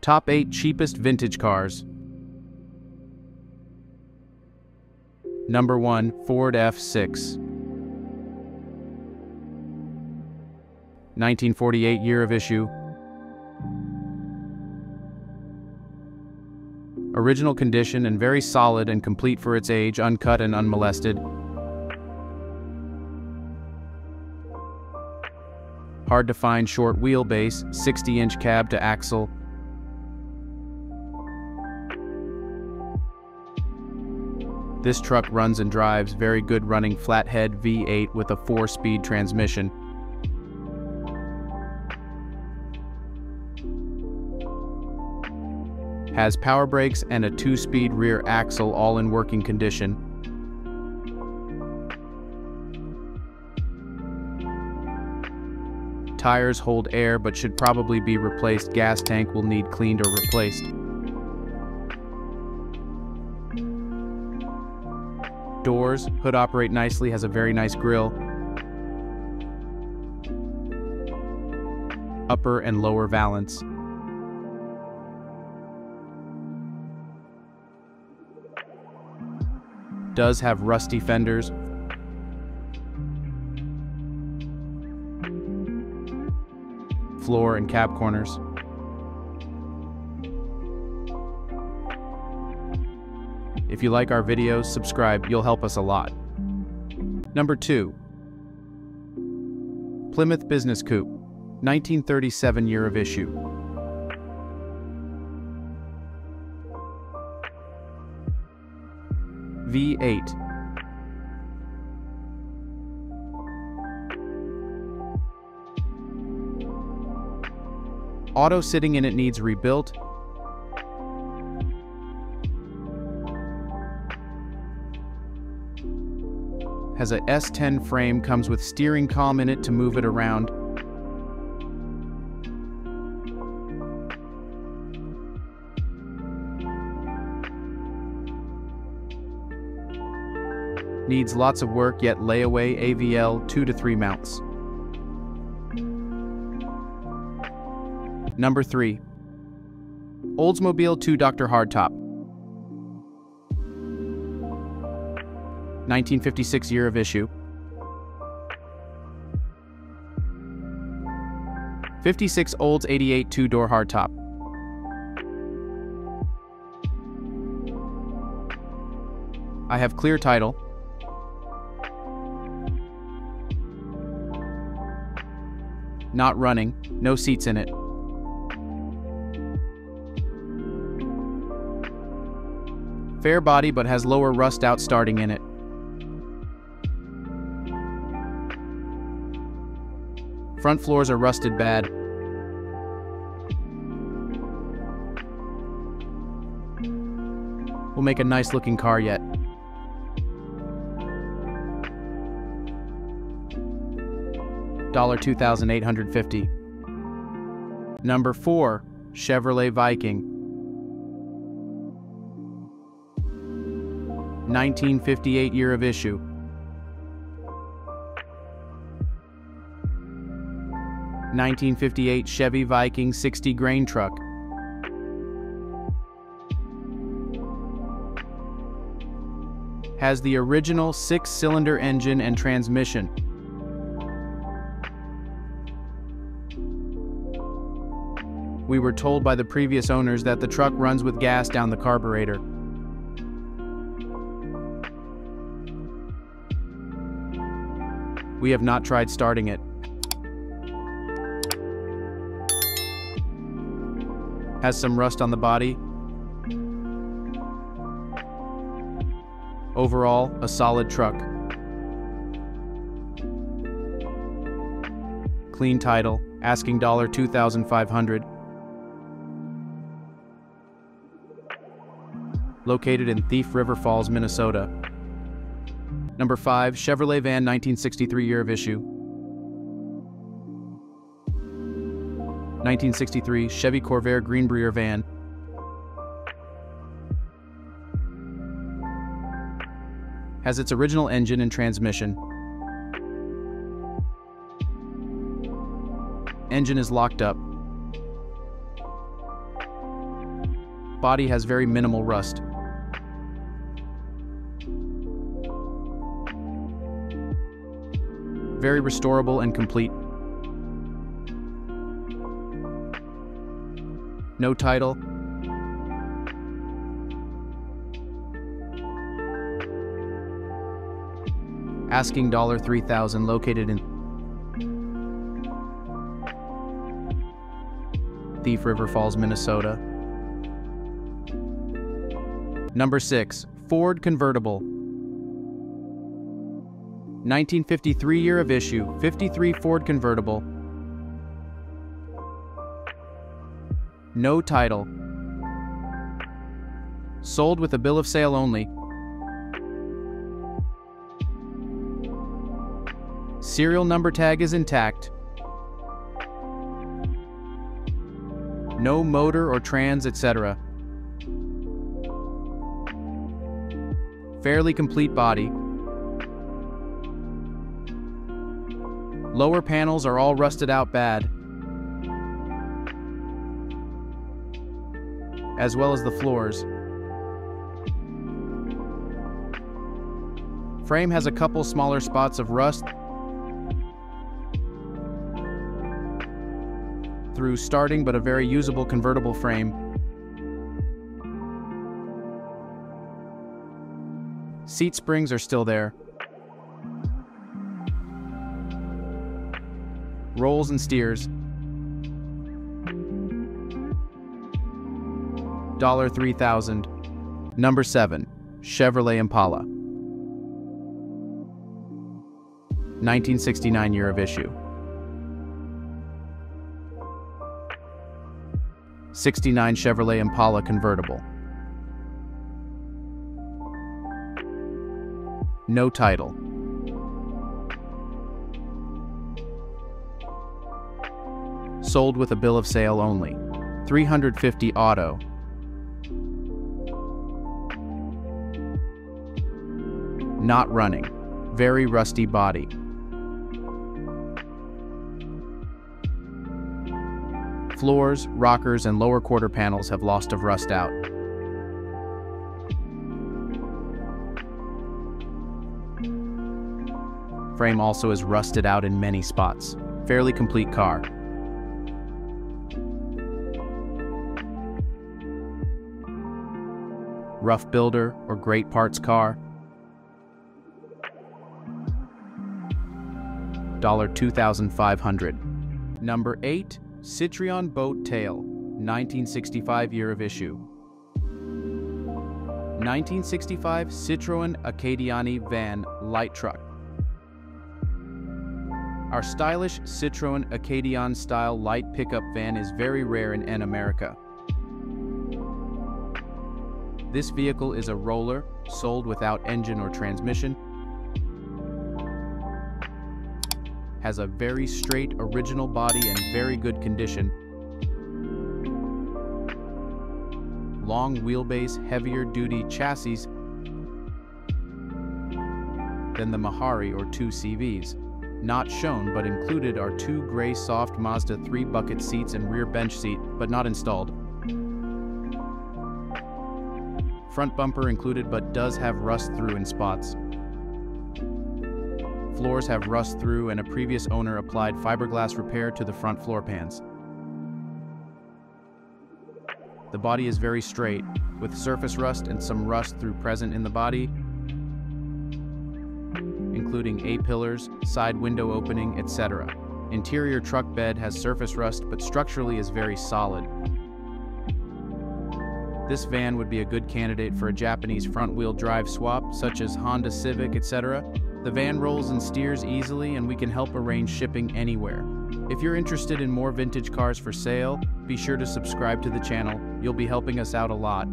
Top 8 cheapest vintage cars. Number 1. Ford F6. 1948 year of issue. Original condition and very solid and complete for its age, uncut and unmolested. Hard to find short wheelbase, 60-inch cab to axle. This truck runs and drives very good running flathead V8 with a 4-speed transmission. Has power brakes and a 2-speed rear axle, all in working condition. Tires hold air but should probably be replaced. Gas tank will need cleaned or replaced. Doors, hood operate nicely, has a very nice grille. Upper and lower valance. Does have rusty fenders. Floor and cab corners. If you like our videos, subscribe, you'll help us a lot. Number 2. Plymouth Business Coupe, 1937 year of issue. V8. Auto sitting in it needs rebuilt. Has a S10 frame, comes with steering column in it to move it around. Needs lots of work, yet layaway AVL 2 to 3 mounts. Number 3. Oldsmobile 2 Dr. Hardtop. 1956 year of issue. 56 Olds 88 2-door hardtop. I have clear title. Not running, no seats in it. Fair body but has lower rust out starting in it. Front floors are rusted bad. Will make a nice looking car yet. $2,850. Number 4. Chevrolet Viking. 1958 year of issue. 1958 Chevy Viking 60 grain truck. Has the original 6-cylinder engine and transmission. We were told by the previous owners that the truck runs with gas down the carburetor. We have not tried starting it. Has some rust on the body. Overall, a solid truck. Clean title, asking $2,500. Located in Thief River Falls, Minnesota. Number 5, Chevrolet van 1963 year of issue. 1963 Chevy Corvair Greenbrier van. Has its original engine and transmission. Engine is locked up. Body has very minimal rust. Very restorable and complete. No title. Asking $3,000, located in Thief River Falls, Minnesota. Number 6, Ford convertible. 1953 year of issue, 53 Ford convertible. No title. Sold with a bill of sale only. Serial number tag is intact. No motor or trans, etc. Fairly complete body. Lower panels are all rusted out bad, as well as the floors. Frame has a couple smaller spots of rust through starting, but a very usable convertible frame. Seat springs are still there. Rolls and steers. $3,000. Number 7, Chevrolet Impala. 1969 year of issue. 69 Chevrolet Impala convertible. No title. Sold with a bill of sale only. 350 auto. Not running. Very rusty body. Floors, rockers, and lower quarter panels have lost of rust out. Frame also is rusted out in many spots. Fairly complete car. Rough builder or great parts car. $2,500. Number 8, Citroen Boat Tail, 1965 year of issue. 1965 Citroen Acadiani van light truck. Our stylish Citroen Acadian style light pickup van is very rare in America. This vehicle is a roller, sold without engine or transmission. Has a very straight original body and very good condition. Long wheelbase, heavier duty chassis than the Mahari or 2 CVs. Not shown but included are 2 gray soft Mazda 3 bucket seats and rear bench seat, but not installed. Front bumper included but does have rust through in spots. Floors have rust through and a previous owner applied fiberglass repair to the front floor pans. The body is very straight, with surface rust and some rust through present in the body, including A-pillars, side window opening, etc. Interior truck bed has surface rust but structurally is very solid. This van would be a good candidate for a Japanese front-wheel drive swap, such as Honda Civic, etc. The van rolls and steers easily and we can help arrange shipping anywhere. If you're interested in more vintage cars for sale, be sure to subscribe to the channel. You'll be helping us out a lot.